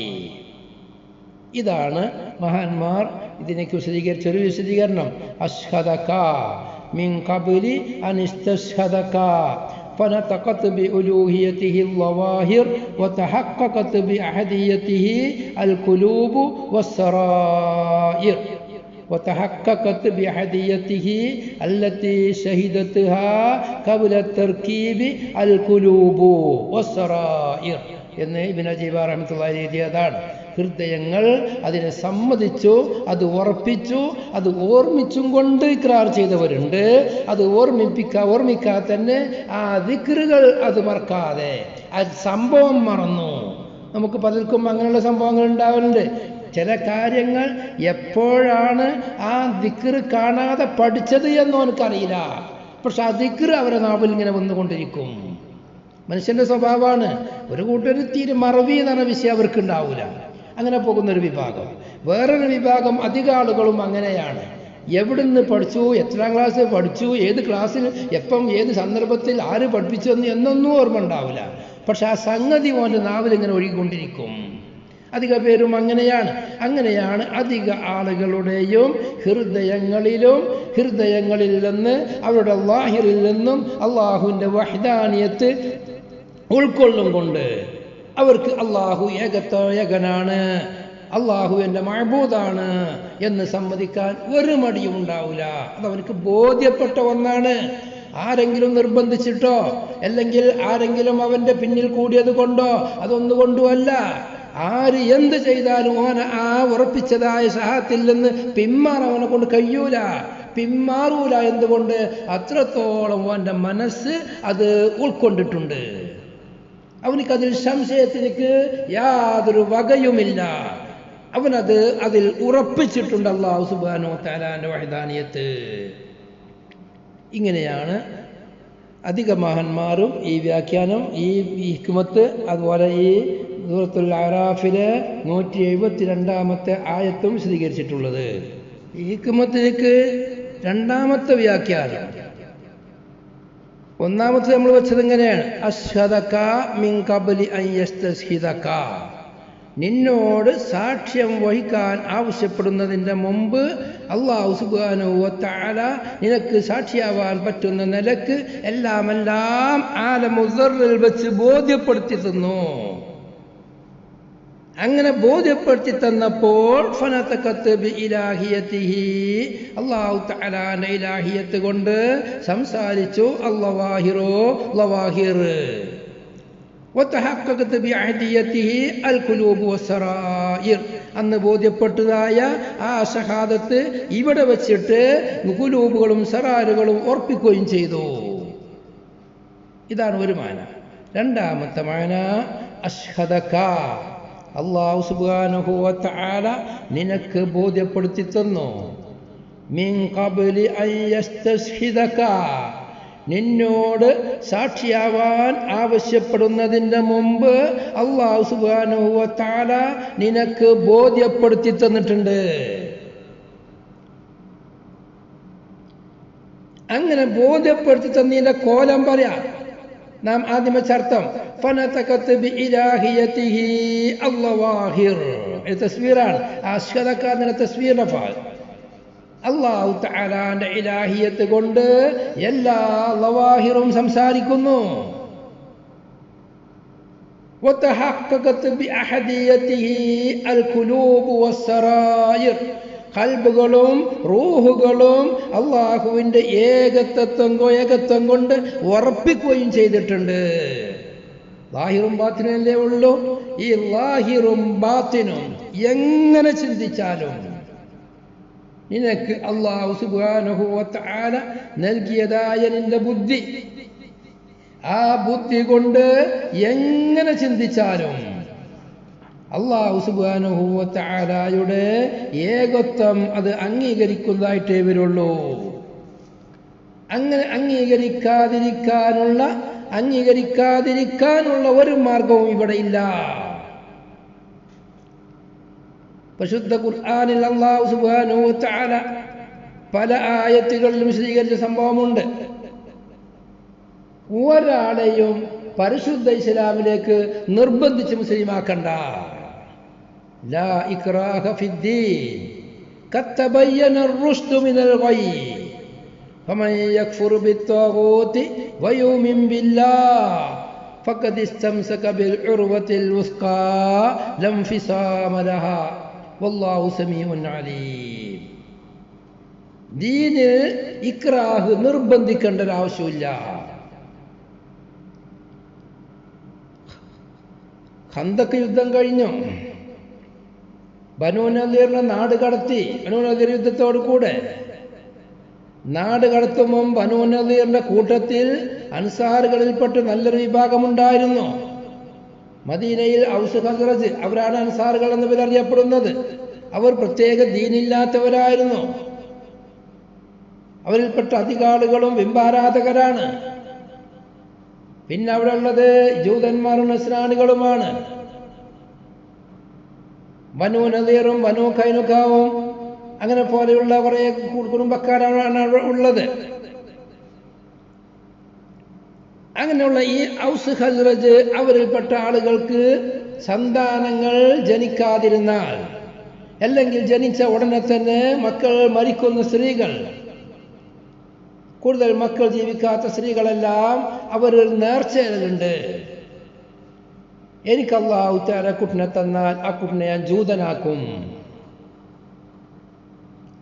ഇതാണ് മഹാന്മാർ ഇതിനേക്ക് വിശദീകരിച്ച ഒരു വിശദീകരണം. അശ്ഹദക മിൻ ഖബ്ലി അൻ ഇസ്തശ്ഹദക فنطقت بألوهيته الظواهر وتحققت بأحديته القلوب والسرائر وتحققت بأحديته التي شهدتها قبل التركيب القلوب والسرائر എന്ന് ഇബ്നു അജീബ റഹ്മത്തുള്ളാഹി എഴുതിയതാണ്. ഹൃദയങ്ങൾ അതിനെ സമ്മതിച്ചു, അത് ഉറപ്പിച്ചു, അത് ഓർമ്മിച്ചും കൊണ്ട് ഇക്രാർ ചെയ്തവരുണ്ട്. അത് ഓർമ്മിക്കാതെ തന്നെ ആ ദിക്റുകൾ അത് മറക്കാതെ ആ സംഭവം മറന്നു. നമുക്ക് പലർക്കും അങ്ങനെയുള്ള സംഭവങ്ങൾ ഉണ്ടാവലുണ്ട്. ചില കാര്യങ്ങൾ എപ്പോഴാണ് ആ ദിക്റ് കാണാതെ പഠിച്ചത് എന്നോ എനിക്കറിയില്ല, പക്ഷെ ആ ദിക്റ് അവരെ നാവിൽ ഇങ്ങനെ വന്നുകൊണ്ടിരിക്കും. മനുഷ്യന്റെ സ്വഭാവമാണ്. ഒരു കൂട്ടര് തീരെ മറവി എന്ന് പറഞ്ഞ വിഷയം അവർക്ക് ഉണ്ടാവില്ല. അങ്ങനെ പോകുന്നൊരു വിഭാഗം. വേറൊരു വിഭാഗം അധിക ആളുകളും അങ്ങനെയാണ്. എവിടുന്ന് പഠിച്ചു, എത്രാം ക്ലാസ് പഠിച്ചു, ഏത് ക്ലാസ്സിൽ എപ്പം ഏത് സന്ദർഭത്തിൽ ആര് പഠിപ്പിച്ചു എന്നൊന്നും ഓർമ്മ ഉണ്ടാവില്ല. പക്ഷെ ആ സംഗതി ഓൻ്റെ നാവിൽ ഇങ്ങനെ ഒഴുകിക്കൊണ്ടിരിക്കും. അധിക പേരും അങ്ങനെയാണ് അധിക ആളുകളുടെയും ഹൃദയങ്ങളിൽ നിന്ന് അവരുടെ ലാഹിറിൽ നിന്നും അള്ളാഹുവിൻ്റെ വഹ്ദാനിയത്ത് ഉൾക്കൊള്ളും കൊണ്ട് അവർക്ക് അള്ളാഹു ഏകനാണ്, അള്ളാഹു എൻ്റെ മഅബൂദാണ് എന്ന് സമ്മതിക്കാൻ ഒരു മടിയും ഉണ്ടാവില്ല. അതവർക്ക് ബോധ്യപ്പെട്ട ഒന്നാണ്. ആരെങ്കിലും നിർബന്ധിച്ചിട്ടോ അല്ലെങ്കിൽ ആരെങ്കിലും അവൻ്റെ പിന്നിൽ കൂടിയത് കൊണ്ടോ അതൊന്നുകൊണ്ടുമല്ല. ആര് എന്ത് ചെയ്താലും അവനെ ആ ഉറപ്പിച്ചതായ ഷഹാത്തിൽ നിന്ന് പിന്മാറാൻ അവനെ കൊണ്ട് പിന്മാറൂല. എന്തുകൊണ്ട്? അത്രത്തോളം അവൻ്റെ മനസ്സ് അത് ഉൾക്കൊണ്ടിട്ടുണ്ട്. അവനിക്കതിൽ സംശയത്തിലേക്ക് യാതൊരു വകയുമില്ല. അതിൽ ഉറപ്പിച്ചിട്ടുണ്ട് അല്ലാഹു സുബ്ഹാനഹു വ തആലാന്റെ വഹ്ദാനിയത്ത്. ഇങ്ങനെയാണ് അധിക മഹാന്മാരും ഈ വ്യാഖ്യാനം, ഈ ഹിക്മത്ത്, അതുപോലെ ഈ സൂറത്തുൽ അറാഫിലെ 172 ആയത്തും വിശദീകരിച്ചിട്ടുള്ളത്. ഈ ഹിക്മത്തിലേക്ക് രണ്ടാമത്തെ വ്യാഖ്യാനം, ഒന്നാമത്തെ നമ്മൾ വെച്ചത് ഇങ്ങനെയാണ്: അശ്ഹദക മിൻ ഖബ്ലി അൻ യസ്തശ്ഹിദക, നിന്നോട് സാക്ഷ്യം വഹിക്കാൻ ആവശ്യപ്പെടുന്നതിൻ്റെ മുമ്പ് അല്ലാഹു സുബ്ഹാനഹു വ തആല നിനക്ക് സാക്ഷിയാവാൻ പറ്റുന്ന നിലക്ക് എല്ലാം ആലമുസ്സറിൽ വെച്ച് ബോധ്യപ്പെടുത്തി തന്നു. അങ്ങനെ ബോധ്യപ്പെടുത്തി തന്നപ്പോൾ ഫനതഖത്ത് ബി ഇലാഹിയതിഹി, അല്ലാഹു തആലാന്റെ ഇലാഹിയത്ത് കൊണ്ട് സംസാരിച്ചു. ലവാഹിർ വതഹഖഖത് ബി അഹദിയതിഹി അൽ ഖുലൂബ് വസ്സറായിർ, അന്ന് ബോധ്യപ്പെട്ടതായ ആ ഷഹാദത്ത് ഇവിടെ വെച്ചിട്ട് ഖുലൂബുകളും സറാറുകളും ഉറപ്പിക്കുകയും ചെയ്തു. ഇതാണ് ഒരു മാന. രണ്ടാമത്തെ മാന അശ്ഹദക, അല്ലാഹു സുബ്ഹാനഹു വ തആല നിനക്ക് ബോധ്യപ്പെടുത്തി തന്നു. മിൻ ഖബ്ലി അൻ യസ്തശ്ഹിദക, നിന്നോട് സാക്ഷിയാവാൻ ആവശ്യപ്പെടുന്നതിൻ്റെ മുമ്പ് അല്ലാഹു സുബ്ഹാനഹു വ തആല നിനക്ക് ബോധ്യപ്പെടുത്തി തന്നിട്ടുണ്ട്. അങ്ങനെ ബോധ്യപ്പെടുത്തി തന്നതിൻ്റെ കോലം പറയാം. നാം ആദ്യം വെച്ച അർത്ഥം ഫനതഖത്ത് ബി ഇലാഹിയതിഹി അല്ലവാഹിർ, തസ്വീറാണ്. അശ്ഹദക എന്ന തസ്വീറിന്റെ ഫാൽ അല്ലാഹു തആലാന്റെ ഇലാഹിയത്ത് കൊണ്ട് എല്ലാ ലവാഹിറും സംസാരിക്കുന്നു. വതഹഖഖത് ബി അഹദിയതിഹി അൽ ഖുലൂബ് വസ്സറായിർ, ഖൽബുകളും റൂഹുകളും അള്ളാഹുവിൻ്റെ ഏകത്വം കൊണ്ട് ഉറപ്പിക്കുകയും ചെയ്തിട്ടുണ്ട്. ലാഹിറും ബാത്തിനും അല്ലേ ഉള്ളൂ. ഈ ലാഹിറും ബാത്തിനും എങ്ങനെ ചിന്തിച്ചാലും നിനക്ക് അല്ലാഹു സുബ്ഹാനഹു വ തആല നൽകിയതായ നിന്റെ ബുദ്ധി, ആ ബുദ്ധി കൊണ്ട് എങ്ങനെ ചിന്തിച്ചാലും അല്ലാഹു സുബ്ഹാനഹു വ തആലയുടെ ഏകത്വം അത് അംഗീകരിക്കുന്നതായിട്ടേ വരുള്ളൂ. അങ്ങനെ അംഗീകരിക്കാതിരിക്കാനുള്ള ഒരു മാർഗവും ഇവിടെ ഇല്ല. പരിശുദ്ധ ഖുർആനിൽ അല്ലാഹു സുബ്ഹാനഹു വ തആല പല ആയത്തുകളിലും വിശദീകരിച്ച സംഭവമുണ്ട്. ഒരാളെയും പരിശുദ്ധ ഇസ്ലാമിലേക്ക് നിർബന്ധിച്ച് മുസ്ലിമാക്കണ്ട. ലാ ഇക്റാഹ ഫിദ്ദീൻ ഖദ് തബയ്യന അർ-റുശ്ദു മിനൽ ഗയ് ഫമൻ യക്ഫുർ ബിത്വാഗൂതി വയുമിൻ ബില്ലാഹ് ഫഖദ് ഇസ്തംസക ബിൽ ഉർവത്തിൽ വുസ്ഖാ ലം ഫിസാമ ലഹാ വല്ലാഹു സമീഉൻ അലീം. ദീനിൽ ഇക്റാഹ് നിർബന്ധിക്കേണ്ട ഒരു ആവശ്യമില്ല. ഖന്തക്ക് യുദ്ധം കഴിഞ്ഞു, ബനൂ നദീറിനെ നാട് കടത്തി. ബനൂ നദീർ യുദ്ധത്തോടു കൂടെ നാട് കടത്തുമ്പം ബനൂ നദീറിന്റെ കൂട്ടത്തിൽ അൻസാറുകളിൽപ്പെട്ട് നല്ലൊരു വിഭാഗമുണ്ടായിരുന്നു. മദീനയിൽ ഔസ് ഖസ്റജ്, അവരാണ് അൻസാറുകൾ എന്ന പേര് അറിയപ്പെടുന്നത്. അവർ പ്രത്യേക ദീനില്ലാത്തവരായിരുന്നു. അവരിൽപ്പെട്ട അധികാളുകളും ബിംബാരാധകരാണ്. പിന്നെ അവിടെ ഉള്ളത് ജൂതന്മാരും നസ്രാനികളുമാണ്. ബനൂ നദീറും ബനൂ ഖൈനുഖാവും അങ്ങനെ പോലെയുള്ള കുറേ കുടുംബക്കാരാണ് ഉള്ളത്. അങ്ങനെയുള്ള ഈ ഔസ് ഖസ്റജ് അവരിൽപ്പെട്ട ആളുകൾക്ക് സന്താനങ്ങൾ ജനിക്കാതിരുന്നാൽ, അല്ലെങ്കിൽ ജനിച്ച ഉടനെ തന്നെ മക്കൾ മരിക്കുന്ന സ്ത്രീകൾ, കൂടുതൽ മക്കൾ ജീവിക്കാത്ത സ്ത്രീകളെല്ലാം അവരൊരു നേർച്ചയുണ്ട്. എനിക്ക് അല്ലാഹു തആല കുട്ടിനെ തന്നാൽ ആ കുട്ടിനെ ഞാൻ ജൂതനാക്കും.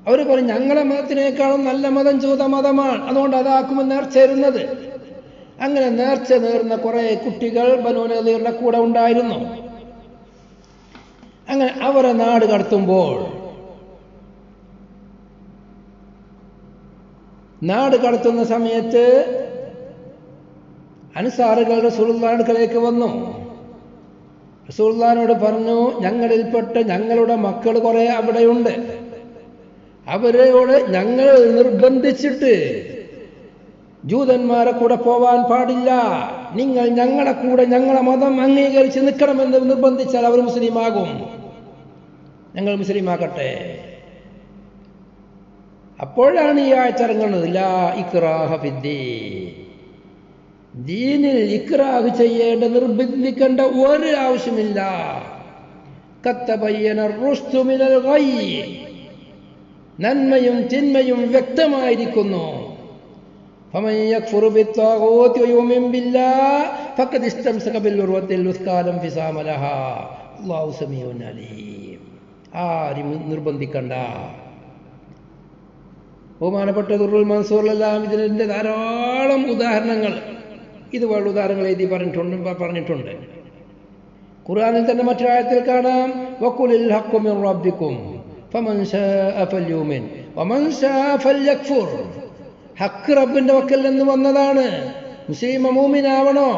അവർ പറയും ഞങ്ങളെ മതത്തിനേക്കാളും നല്ല മതം ജൂത മതമാണ്, അതുകൊണ്ട് അതാക്കുമെന്ന് നേർച്ചയിരുന്നത്. അങ്ങനെ നേർച്ച നേർന്ന കുറെ കുട്ടികൾ ബനൂ നളീറിന്റെ കൂടെ ഉണ്ടായിരുന്നു. അങ്ങനെ അവരെ നാട് കടത്തുമ്പോൾ, നാട് കടത്തുന്ന സമയത്ത് അൻസാറുകൾ റസൂലുള്ളാഹിയുടെ അടുക്കലേക്ക് വന്നു. റസൂലുള്ളാഹിനോട് പറഞ്ഞു, ഞങ്ങളിൽപ്പെട്ട ഞങ്ങളുടെ മക്കൾ കുറെ അവിടെയുണ്ട്, അവരോട് ഞങ്ങൾ നിർബന്ധിച്ചിട്ട് ജൂതന്മാരെ കൂടെ പോവാൻ പാടില്ല, നിങ്ങൾ ഞങ്ങളുടെ കൂടെ ഞങ്ങളെ മതം അംഗീകരിച്ച് നിൽക്കണമെന്ന് നിർബന്ധിച്ചാൽ അവർ മുസ്ലിമാകും, ഞങ്ങൾ മുസ്ലിമാകട്ടെ. അപ്പോഴാണ് ഈ ആയത്തിറങ്ങുന്നത്, ലാ ഇക്റാഹ ഫിദ്ദീൻ, ദീനിൽ ഇക്റാഹ് ചെയ്യേണ്ട, നിർബന്ധിക്കേണ്ട ഒരു ആവശ്യമില്ല. ഖദ് തബയ്യന റുശ്ദു മിനൽ ഗയ്യ്, നന്മയും തിന്മയും വ്യക്തമായിരിക്കുന്നു. ഫമൻ യക്ഫുറു ബിത്വാഗൂതി വയുമിൻ ബില്ലാഹ് ഫഖദ് ഇസ്തംസക ബിൽ ഉർവത്തിൽ വുസ്ഖാ ലം ഫിസാമ ലഹാ അല്ലാഹു സമീഉൻ അലീം. ആരും നിർബന്ധിക്കണ്ട. ബഹുമാനപ്പെട്ട ദുർറുൽ മൻസൂറിലെല്ലാം ഇതിന്റെ ധാരാളം ഉദാഹരണങ്ങൾ, ഇതുപോലുള്ള ഉദാഹരണങ്ങൾ എഴുതി പറഞ്ഞിട്ടുണ്ട്. ഖുർആനിൽ തന്നെ മറ്റൊരായത്തിൽ കാണാം, വഖുലിൽ ഹഖ്ഖു മിൻ റബ്ബിക്കും ഫമൻ ശാഅ ഫൽയുമിൻ വമൻ ശാഅ ഫൽയക്ഫുർ. ഹഖ് റബ്ബിന്റെ വക്കൽ നിന്ന് വന്നതാണ്. മുസ്ലിം മൂമിനാവണോ,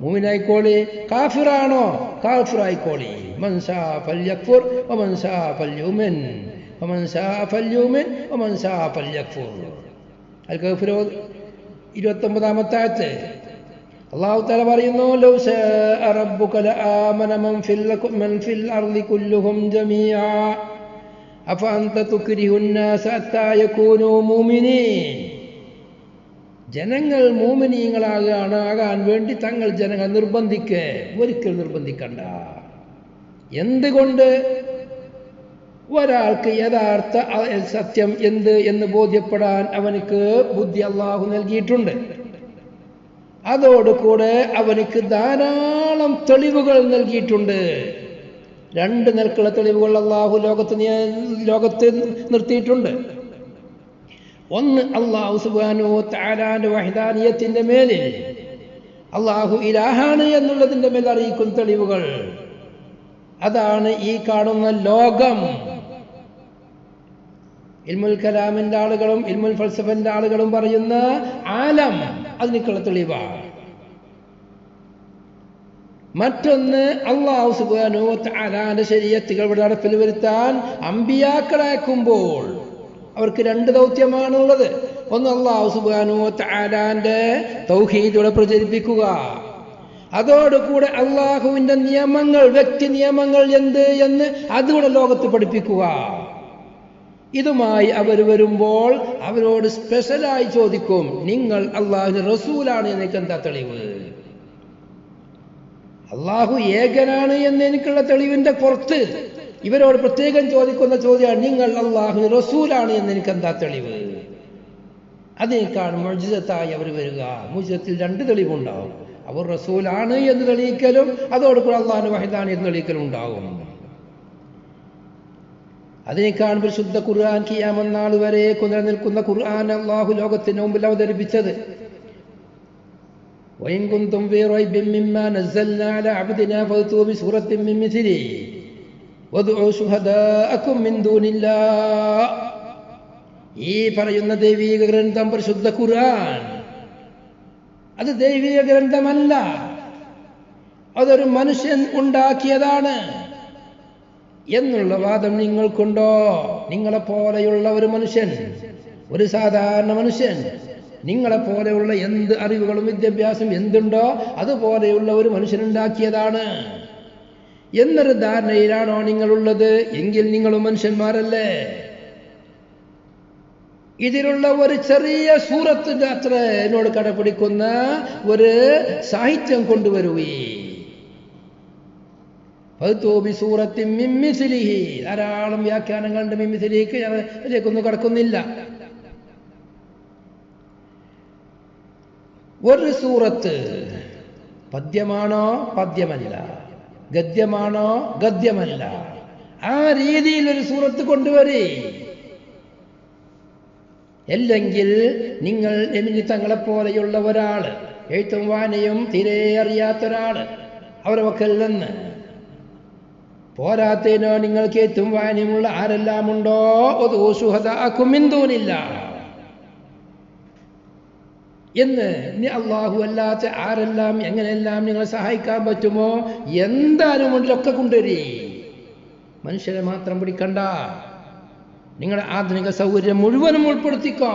മൂമിനായിക്കോളി. കാഫിറാണോ, കാഫിറായിക്കോളി. മൻ ശാഅ ഫൽയക്ഫുർ വമൻ ശാഅ ഫൽയുമിൻ വമൻ ശാഅ ഫൽയുമിൻ വമൻ ശാഅ ഫൽയക്ഫുർ. അൽ-കഹ്ഫ് 29-ാമത്തെ ആയത്ത് അല്ലാഹു തആല പറയുന്നു, ലൗ ശാഅ റബ്ബുക ലആമന മൻ ഫിൽ അർളി കുല്ലുഹും ജമീഅ അഫഅൻത തുക്രിഹുൻ നാസ ഹത്താ യകൂനൂ മുഅ്മിനീൻ. ജനങ്ങൾ മുഅ്മിനീങ്ങളാകാൻ വേണ്ടി തങ്ങൾ ജനങ്ങൾ നിർബന്ധിക്കേ, ഒരിക്കൽ നിർബന്ധിക്കണ്ട. എന്തുകൊണ്ട്? ഒരാൾക്ക് യഥാർത്ഥ സത്യം എന്ത് എന്ന് ബോധ്യപ്പെടാൻ അവനക്ക് ബുദ്ധി അല്ലാഹു നൽകിയിട്ടുണ്ട്. അതോടുകൂടെ അവനക്ക് ധാരാളം തെളിവുകൾ നൽകിയിട്ടുണ്ട്. രണ്ട് നിലക്കുള്ള തെളിവുകൾ അല്ലാഹു ലോകത്ത് നിർത്തിയിട്ടുണ്ട്. ഒന്ന്, അല്ലാഹു സുബ്ഹാനഹു വ തആലാന്റെ വഹ്ദാനിയത്തിന്റെ മേലിൽ അല്ലാഹു ഇലാഹാണ് എന്നുള്ളതിന്റെ മേൽ അറിയിക്കുന്ന തെളിവുകൾ. അതാണ് ഈ കാണുന്ന ലോകം. ഇൽമുൽ കലാമിന്റെ ആളുകളും ഇൽമുൽ ഫൽസഫന്റെ ആളുകളും പറയുന്ന ആലം, അതിനേക്കുള്ള തെളിവാണ്. മറ്റൊന്ന്, അല്ലാഹു സുബ്ഹാനഹു വ തആലാന്റെ ശരീഅത്തുകൾ ഇവിടെ നടപ്പിൽ വരുത്താൻ അമ്പിയാക്കളെ അയക്കുമ്പോൾ അവർക്ക് രണ്ട് ദൗത്യമാണുള്ളത്. ഒന്ന്, അല്ലാഹു സുബ്ഹാനഹു വ തആലാന്റെ തൗഹീദുകളെ പ്രചരിപ്പിക്കുക, അതോടുകൂടെ അള്ളാഹുവിന്റെ നിയമങ്ങൾ, വ്യക്തി നിയമങ്ങൾ എന്ത് എന്ന് അതുകൂടെ ലോകത്ത് പഠിപ്പിക്കുക. ഇതുമായി അവർ വരുമ്പോൾ അവരോട് സ്പെഷ്യലായി ചോദിക്കും, നിങ്ങൾ അള്ളാഹുവിന്റെ റസൂലാണ് എനിക്ക് എന്താ തെളിവ്? അള്ളാഹു ഏകനാണ് എന്ന് എനിക്കുള്ള തെളിവിന്റെ പുറത്ത് ഇവരോട് പ്രത്യേകം ചോദിക്കുന്ന ചോദ്യമാണ്, നിങ്ങൾ അള്ളാഹുവിന്റെ റസൂലാണ് എന്ന് എനിക്ക് എന്താ തെളിവ്? അതിനേക്കാണ് മുഅ്ജിസത്തായി അവർ വരിക. മുഅ്ജിസത്തിൽ രണ്ട് തെളിവുണ്ടാവും. അവർ റസൂലാണ് എന്ന് തെളിയിക്കലും അതോടുകൂടി അള്ളാഹുവിന്റെ വഹ്ദാനിയത്ത് തെളിയിക്കലും ഉണ്ടാകും. അതിനേക്കാൾ പരിശുദ്ധ ഖുർആൻ ഖിയാമത്ത് നാൾ വരെ നിലനിൽക്കുന്ന ഖുർആൻ അല്ലാഹു ലോകത്തിന് മുമ്പിൽ അവതരിപ്പിച്ചത്. വഇൻ കുൻതും ഫീ റൈബിൻ മിമ്മാ നസ്സൽനാ അലാ അബ്ദിനാ ഫഅ്തൂ ബിസൂറത്തിൻ മിൻ മിസ്ലിഹി വദ്ഉ ശുഹദാഅകും മിൻ ദൂനില്ലാഹ്. ഈ പറയുന്ന ദൈവിക ഗ്രന്ഥം പരിശുദ്ധ ഖുർആൻ അത് ദൈവിക ഗ്രന്ഥമല്ല, അതൊരു മനുഷ്യൻ ഉണ്ടാക്കിയതാണ് എന്നുള്ള വാദം നിങ്ങൾക്കുണ്ടോ? നിങ്ങളെപ്പോലെയുള്ള ഒരു മനുഷ്യൻ, ഒരു സാധാരണ മനുഷ്യൻ, നിങ്ങളെപ്പോലെയുള്ള എന്ത് അറിവുകളും വിദ്യാഭ്യാസം എന്തുണ്ടോ അതുപോലെയുള്ള ഒരു മനുഷ്യനുണ്ടാക്കിയതാണ് എന്നൊരു ധാരണയിലാണോ നിങ്ങളുള്ളത്? എങ്കിൽ നിങ്ങളും മനുഷ്യന്മാരല്ലേ? ഇതിലുള്ള ഒരു ചെറിയ സൂറത്തിന്റെ അത്ര എന്നോട് കടപിടിക്കുന്ന ഒരു സാഹിത്യം കൊണ്ടുവരുകയും ഫഅ്തൂ സൂറത്തിൻ മിൻ മിസ്ലിഹി. ധാരാളം വ്യാഖ്യാനങ്ങളുണ്ട് മിൻ മിസ്ലിഹിക്ക്, ഞാൻ അതിലേക്കൊന്നും കടക്കുന്നില്ല. ഒരു സൂറത്ത് പദ്യമാണോ പദ്യമല്ല, ഗദ്യമാണോ ഗദ്യമല്ല, ആ രീതിയിൽ ഒരു സൂറത്ത് കൊണ്ടുവരേ. അല്ലെങ്കിൽ നിങ്ങൾ തങ്ങളെപ്പോലെയുള്ള ഒരാൾ, എഴുത്തും വായനയും തീരെ അറിയാത്ത ഒരാൾ, അവരെ മക്കളിൽ നിന്ന് പോരാത്തതിനോ നിങ്ങൾക്ക് എഴുത്തും വായനയുമുള്ള ആരെല്ലാം ഉണ്ടോ ഉദൂ ശുഹദാഅക്കും മിൻ ദൂനില്ലാ എന്ന്, അള്ളാഹു അല്ലാത്ത ആരെല്ലാം എങ്ങനെയെല്ലാം നിങ്ങളെ സഹായിക്കാൻ പറ്റുമോ എന്തായാലും ഇതിലൊക്കെ കൊണ്ടുവരി. മനുഷ്യരെ മാത്രം പിടിക്കണ്ട, നിങ്ങളുടെ ആധുനിക സൗകര്യം മുഴുവനും ഉൾപ്പെടുത്തിക്കോ.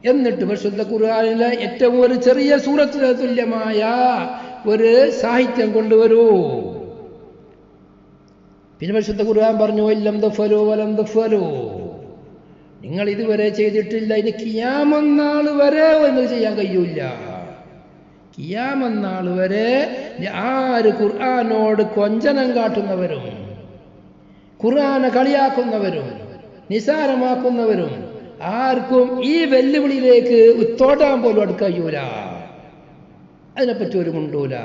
എന്നിട്ട് പരിശുദ്ധ ഖുർആനിലെ ഏറ്റവും ഒരു ചെറിയ സൂറത്തിന് തുല്യമായ ഒരു സാഹിത്യം കൊണ്ടുവരൂ. പിന്നെ പരിശുദ്ധ ഖുർആൻ പറഞ്ഞു വല്ലം തഫലു വലം തഫലു, നിങ്ങൾ ഇതുവരെ ചെയ്തിട്ടില്ല, ഇനി ഖിയാമത്ത് വരെ ഒന്നും ചെയ്യാൻ കഴിയൂല. ഖിയാമത്ത് വരെ ആര് ഖുർആനോട് കൊഞ്ചനം കാട്ടുന്നവരും ഖുർആനെ കളിയാക്കുന്നവരും നിസാരമാക്കുന്നവരും ആർക്കും ഈ വെല്ലുവിളിയിലേക്ക് തോട്ടാൻ പോലും അടുക്കാൻ കഴിയൂല. അതിനെപ്പറ്റി ഒരു മുണ്ടൂല,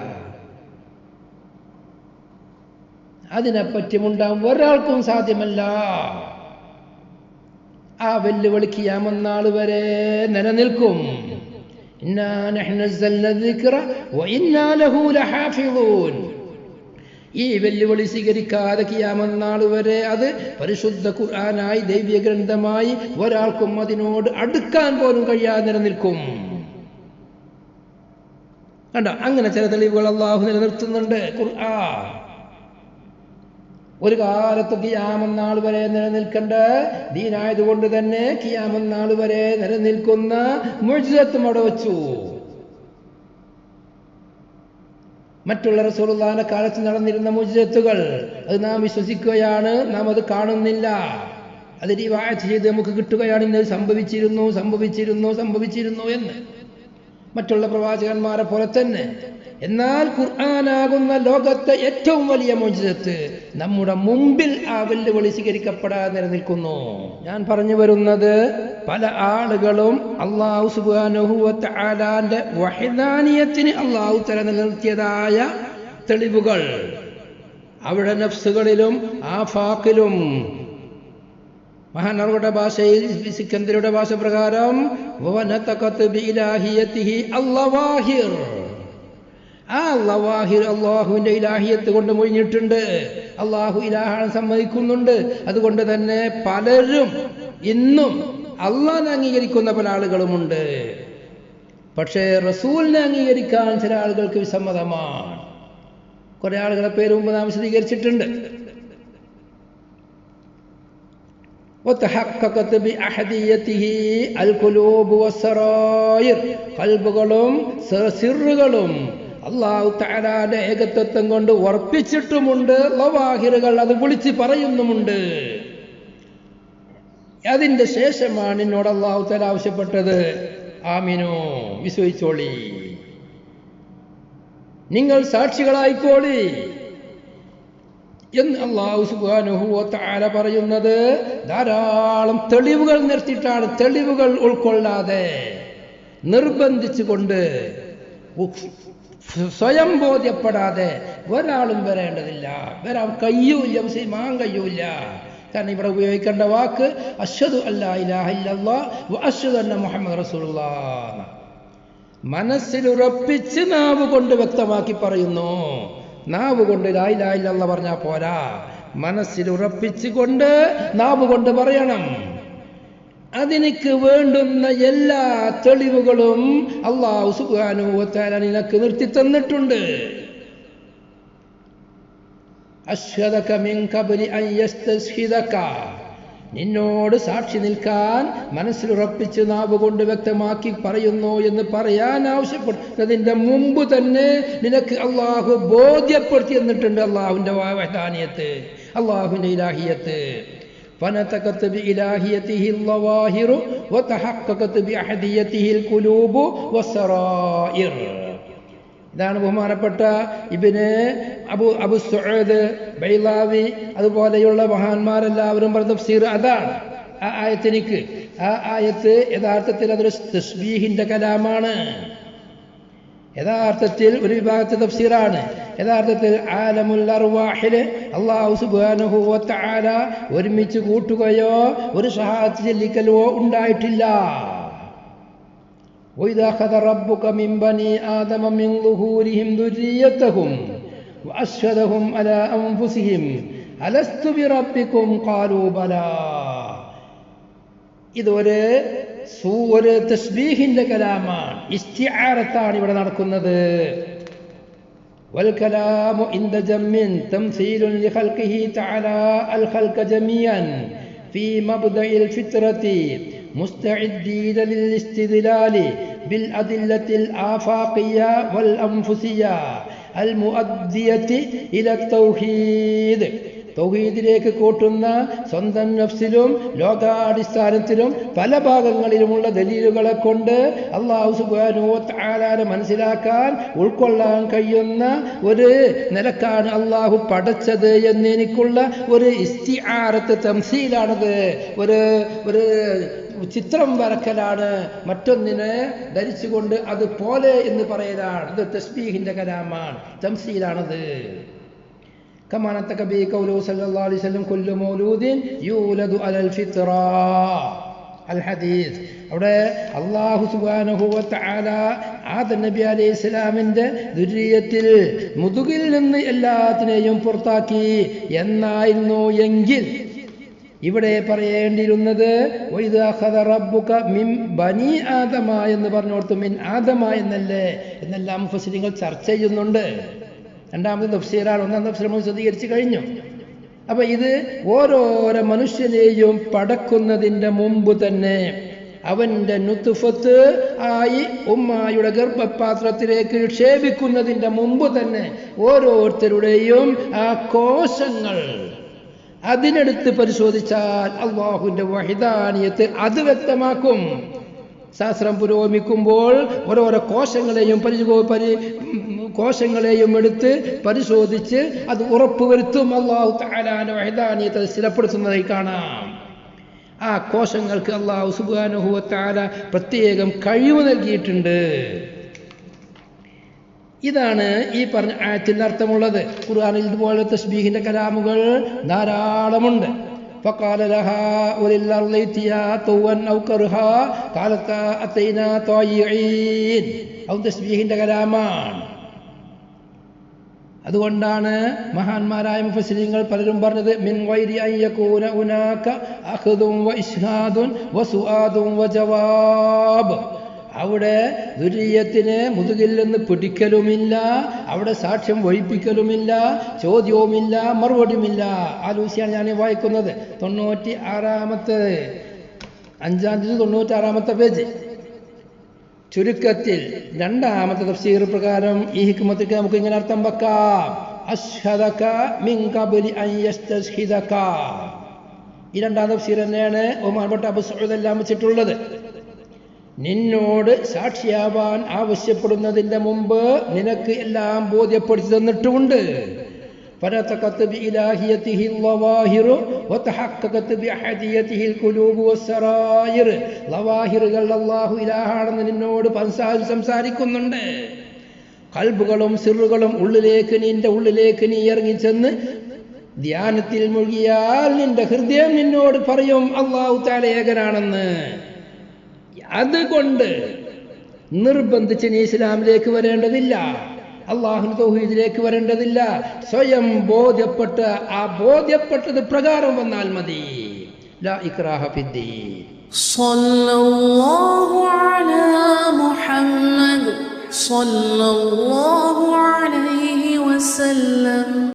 അതിനെപ്പറ്റി മുണ്ടാൻ ഒരാൾക്കും സാധ്യമല്ല. ആ വെല്ലുവിളി ഖിയാമത്ത് വരെ നിലനിൽക്കും. ഇന്നാ നഹ്നു നസ്സൽനാ ദിക്റ വഇന്നാ ലഹു ലഹാഫിളൂൻ. ഈ വെല്ലുവിളി സ്വീകരിക്കാതെ ഖിയാമത്ത് വരെ അത് പരിശുദ്ധ ഖുർആനായി ദൈവിക ഗ്രന്ഥമായി ഒരാൾക്കും അതിനോട് അടുക്കാൻ പോലും കഴിയാതെ നിലനിൽക്കും. കണ്ടോ, അങ്ങനെ ചില തെളിവുകൾ അള്ളാഹു നിലനിർത്തുന്നുണ്ട് ഖുർആൻ. ഒരു കാലത്ത് ഖിയാമത്ത് വരെ നിലനിൽക്കേണ്ട ദീനായതുകൊണ്ട് തന്നെ ഖിയാമത്ത് വരെ നിലനിൽക്കുന്ന മുഅ്ജിസത്തും അവിടെ വച്ചു. മറ്റുള്ള റസൂലുള്ളാഹിന്റെ കാലത്ത് നടന്നിരുന്ന മുഅ്ജിസത്തുകൾ അത് നാം വിശ്വസിക്കുകയാണ്, നാം അത് കാണുന്നില്ല. അത് റിവായത്ത് ചെയ്ത് നമുക്ക് കിട്ടുകയാണ്, ഇന്നത് സംഭവിച്ചിരുന്നു എന്ന് മറ്റുള്ള പ്രവാചകന്മാരെ പോലെ തന്നെ. എന്നാൽ ഖുർആനാകുന്ന ലോകത്തെ ഏറ്റവും വലിയ മുഅ്ജിസത്ത് നമ്മുടെ മുമ്പിൽ ആ വെല്ലുവിളി സ്വീകരിക്കപ്പെടാതെ നിലനിൽക്കുന്നു. ഞാൻ പറഞ്ഞു വരുന്നത്, പല ആളുകളും അല്ലാഹു സുബ്ഹാനഹു വ തആലാന്റെ വഹ്ദാനിയത്തിന് അല്ലാഹു തആല നിലനിർത്തിയതായ തെളിവുകൾ അവിടെ നഫ്സുകളിലും ആഫാഖിലും, മഹാനവരുടെ ഭാഷയിൽ സിക്കന്ദരുടെ ഭാഷ പ്രകാരം വനതഖത് ബിഇലാഹിയതിഹി അല്ലവാഹിർ, ആ ലവാഹിർ അള്ളാഹുവിന്റെ ഇലാഹിയത്ത് കൊണ്ട് മൊഴിഞ്ഞിട്ടുണ്ട്. അള്ളാഹു ഇലാഹാണ് സമ്മതിക്കുന്നുണ്ട്. അതുകൊണ്ട് തന്നെ പലരും ഇന്നും അള്ളാഹിനെ അംഗീകരിക്കുന്ന പല ആളുകളുമുണ്ട്. പക്ഷേ റസൂലിനെ അംഗീകരിക്കാൻ ചില ആളുകൾക്ക് വിസമ്മതമാണ്. കുറെ ആളുകളെ പേര് മുമ്പ് നാം വിശദീകരിച്ചിട്ടുണ്ട്. ഖൽബുകളും സിറുകളും അല്ലാഹു തആലയുടെ ഏകത്വം കൊണ്ട് ഉറപ്പിച്ചിട്ടുമുണ്ട്. ലവാഹിറുകൾ അത് വിളിച്ച് പറയുന്നുമുണ്ട്. അതിന്റെ ശേഷമാണ് എന്നോട് അല്ലാഹു തആല ആവശ്യപ്പെട്ടത്, ആമിനു, വിശ്വസിച്ചോളി, നിങ്ങൾ സാക്ഷികളായിക്കോളി എന്ന് അല്ലാഹു സുബ്ഹാനഹു വ തആല പറയുന്നത്. ധാരാളം തെളിവുകൾ നിർത്തിയിട്ടാണ്, തെളിവുകൾ ഉൾക്കൊള്ളാതെ നിർബന്ധിച്ചുകൊണ്ട് സ്വയം ബോധ്യപ്പെടാതെ ഒരാളും വരേണ്ടതില്ല, വരാൻ കഴിയൂല, മുസ്ലിമാൻ കഴിയൂല. കാരണം ഇവിടെ ഉപയോഗിക്കേണ്ട വാക്ക് അശ്ഹദു അല്ലാ ഇലാഹ ഇല്ലല്ലാഹ് വ അശ്ഹദു അന്ന മുഹമ്മദ് റസൂലുള്ളാഹ്. മനസ്സിലുറപ്പിച്ച് നാവ് കൊണ്ട് വ്യക്തമാക്കി പറയുന്നു. നാവ് കൊണ്ട് ലാ ഇലാഹ ഇല്ലല്ലാഹ് പറഞ്ഞാൽ പോരാ, മനസ്സിലുറപ്പിച്ചുകൊണ്ട് നാവ് കൊണ്ട് പറയണം. അതിനക്ക് വേണ്ടുന്ന എല്ലാ തെളിവുകളും അല്ലാഹു സുബ്ഹാനഹു വ തആല നിനക്ക് നിർത്തി തന്നിട്ടുണ്ട്. അശ്ഹദക മിൻ ഖബ്ലി അൻ യസ്തശ്ഹിദക, നിന്നോട് സാക്ഷി നിൽക്കാൻ മനസ്സിലുറപ്പിച്ച് നാവ് കൊണ്ട് വ്യക്തമാക്കി പറയുന്നു എന്ന് പറയാൻ ആവശ്യപ്പെട്ടതിന്റെ മുമ്പ് തന്നെ നിനക്ക് അള്ളാഹു ബോധ്യപ്പെടുത്തി തന്നിട്ടുണ്ട് അള്ളാഹുവിന്റെ വഹ്ദാനിയത്ത്, അള്ളാഹുവിന്റെ ഇലാഹിയത്ത്. فنطقت بإلهيته الظواهر وتحققت بأحديته القلوب والسرائر. ഇതാണ് ബഹുമാനപ്പെട്ട ഇബ്നു അബു സുഊദ് ബൈലാവി അതുപോലെയുള്ള മഹാന്മാരെല്ലാവരും പറഞ്ഞ തഫ്സീർ അതാണ്. ആ ആയത്ത് യഥാർത്ഥത്തിൽ അതൊരു തസ്ബീഹിന്റെ കലാമാണ്. യഥാർത്ഥത്തിൽ ഒരു വിഭാഗത്തെ തഫ്സീറാണ്. യഥാർത്ഥത്തിൽ ആലമുൽ അർവാഹില് അല്ലാഹു സുബ്ഹാനഹു വ തആല ഒരുമിച്ച് കൂട്ടുകയോ ഒരു ഷഹാദത്ത് ചൊല്ലിക്കലോ ഉണ്ടായിട്ടില്ല. وإذا أخذ ربك من بني آدم من ظهورهم ذريتهم وأشهدهم على أنفسهم ألست بربكم قالوا بلى. ഇതൊരു തസ്ബീഹിന്റെ കലാമാണ്, ഇസ്തിആറത്താണ് ഇവിടെ നടക്കുന്നത്. والكلام عند جم تمثيل لخلقه تعالى الخلق جميعا في مبدأ الفطرة مستعدين للاستدلال بالأدلة الآفاقية والأنفسية المؤدية إلى التوحيد. തൗഹീദിലേക്ക് കൂട്ടുന്ന സ്വന്തം നഫ്സിലും ലോകാടിസ്ഥാനത്തിലും പല ഭാഗങ്ങളിലുമുള്ള ദലീലുകളെ കൊണ്ട് അല്ലാഹു സുബ്ഹാനഹു വ തആലയെ മനസ്സിലാക്കാൻ ഉൾക്കൊള്ളാൻ കഴിയുന്ന ഒരു നിലക്കാണ് അല്ലാഹു പടച്ചത് എന്നെനിക്കുള്ള ഒരു ഇസ്തിആറത്ത് തംസീലാണത്. ഒരു ചിത്രം വരക്കലാണ്, മറ്റൊന്നിനെ ധരിച്ചുകൊണ്ട് അതുപോലെ എന്ന് പറയലാണ്. ഇത് തസ്ബീഹിന്റെ കലാമാണ്, തംസീലാണത്. كما نطق به قوله صلى الله عليه وسلم كل مولود يولد على الفطرة الحديث. അവിടെ അല്ലാഹു സുബ്ഹാനഹു വ തആല ആദം നബി അലൈഹി ഇസ്ലാമിന്റെ ദുരിയത്തിൽ മുതുകിൽ നിന്ന് എല്ലാത്തിനെയും പുറത്താക്കി എന്നായിരുന്നു എങ്കിൽ ഇവിടെ പറയേണ്ടിയിരുന്നത് വഇദാ ഖദ റബ്ബുക മിൻ ബനി ആദമ എന്ന് പറഞ്ഞോർത്ത് മിൻ ആദമ എന്നല്ലേ എന്നെല്ലാം മുഫസ്സിരിങ്ങൾ ചർച്ച ചെയ്യുന്നുണ്ട്. രണ്ടാമത്തെ തഫ്സീറാണ്. ഒന്നാം തഫ്സീർ നമ്മൾ വിശദീകരിച്ചു കഴിഞ്ഞു. അപ്പൊ ഇത് ഓരോരോ മനുഷ്യനെയും പടക്കുന്നതിന്റെ മുമ്പ് തന്നെ അവന്റെ നുത്ഫത്ത് ആയി ഉമ്മായുടെ ഗർഭപാത്രത്തിലേക്ക് നിക്ഷേപിക്കുന്നതിന്റെ മുമ്പ് തന്നെ ഓരോരുത്തരുടെയും ആ കോശങ്ങൾ അതിനെടുത്ത് പരിശോധിച്ചാൽ അല്ലാഹുവിന്റെ വഹിദാനിയത്ത് അത് വ്യക്തമാക്കും. ശാസ്ത്രം പുരോഗമിക്കുമ്പോൾ ഓരോരോ കോശങ്ങളെയും എടുത്ത് പരിശോധിച്ച് അത് ഉറപ്പുവരുത്തും. അല്ലാഹു തആലാന്റെ വഹിദാനിയത്തെ സ്ഥിരപ്പെടുത്തുന്നതായി കാണാം. ആ കോശങ്ങൾക്ക് അല്ലാഹു സുബ്ഹാനഹു വ തആല പ്രത്യേകം കഴിവ് നൽകിയിട്ടുണ്ട്. ഇതാണ് ഈ പറഞ്ഞ ആയത്തിൽ അർത്ഥമുള്ളത്. ഖുർആനിൽ ഇതുപോലെ തസ്ബീഹിന്റെ കലാമുകൾ ധാരാളമുണ്ട്. فقال لها وللأرض ائتيا طوعا أو كرها قالتا أتينا طائعين. അത് തസ്ബീഹിന്റെ കലാമാണ്. അതുകൊണ്ടാണ് മഹാന്മാരായ മുഫസ്സിരീങ്ങൾ പലരും പറഞ്ഞത് മിൻ ഗൈരി അൻ യകൂന ഉനാക അഖ്ദുൻ വ ഇശ്ഹാദുൻ വ സുആദുൻ വ ജവാബ്. അവിടെ ദുരിയത്തിന് മുതുകിൽ നിന്ന് പിടിക്കലുമില്ല, അവിടെ സാക്ഷ്യം വഹിപ്പിക്കലുമില്ല, ചോദ്യവുമില്ല, മറുപടിയുമില്ല. ആ ലൂസിയാണ് ഞാൻ വായിക്കുന്നത്. 96 പേജ്. ചുരുക്കത്തിൽ രണ്ടാമത്തെ തഫ്സീർ പ്രകാരം ഈ ഹിക്മത്തിക്ക് നമുക്ക് ഇങ്ങനെ അർത്ഥം വെക്കാം. അശ്ഹദക മിൻ ഖബ്ലി അൻ യസ്തശ്ഹിദക. ഈ രണ്ടാം തഫ്സീർ തന്നെയാണ് ബഹുമാനപ്പെട്ട അബൂ സഈദ് എല്ലാം വെച്ചിട്ടുള്ളത്. നിന്നോട് സാക്ഷിയാവാൻ ആവശ്യപ്പെടുന്നതിന്റെ മുമ്പ് നിനക്ക് എല്ലാം ബോധ്യപ്പെടുത്തി തന്നിട്ടുമുണ്ട്. فنطقت بإلهيته الظواهر وتحققت بأحديته القلوب والسرائر. ലവാഹിറുകൾ അല്ലാഹു ഇലാഹാണെന്ന് നിന്നോട് സംസാരിക്കുന്നുണ്ട്. ഖൽബുകളും സിറുകളും നിന്റെ ഉള്ളിലേക്ക് നീ ഇറങ്ങിച്ചെന്ന് ധ്യാനത്തിൽ മുഴുകിയാൽ നിന്റെ ഹൃദയം നിന്നോട് പറയും അല്ലാഹു തആല ഏകനാണെന്ന്. അതുകൊണ്ട് നിർബന്ധിച്ച് നീ ഇസ്ലാമിലേക്ക് വരേണ്ടതില്ല, അല്ലാഹുവിന്റെ തൗഹീദിലേക്ക് വരേണ്ടതില്ല. സ്വയം ബോധ്യപ്പെട്ടത് പ്രകാരം വന്നാൽ മതി. ലാ ഇക്റാഹ ഫിദ്ദീൻ. സ്വല്ലല്ലാഹു അലാ മുഹമ്മദ് സ്വല്ലല്ലാഹു അലൈഹി വസല്ലം.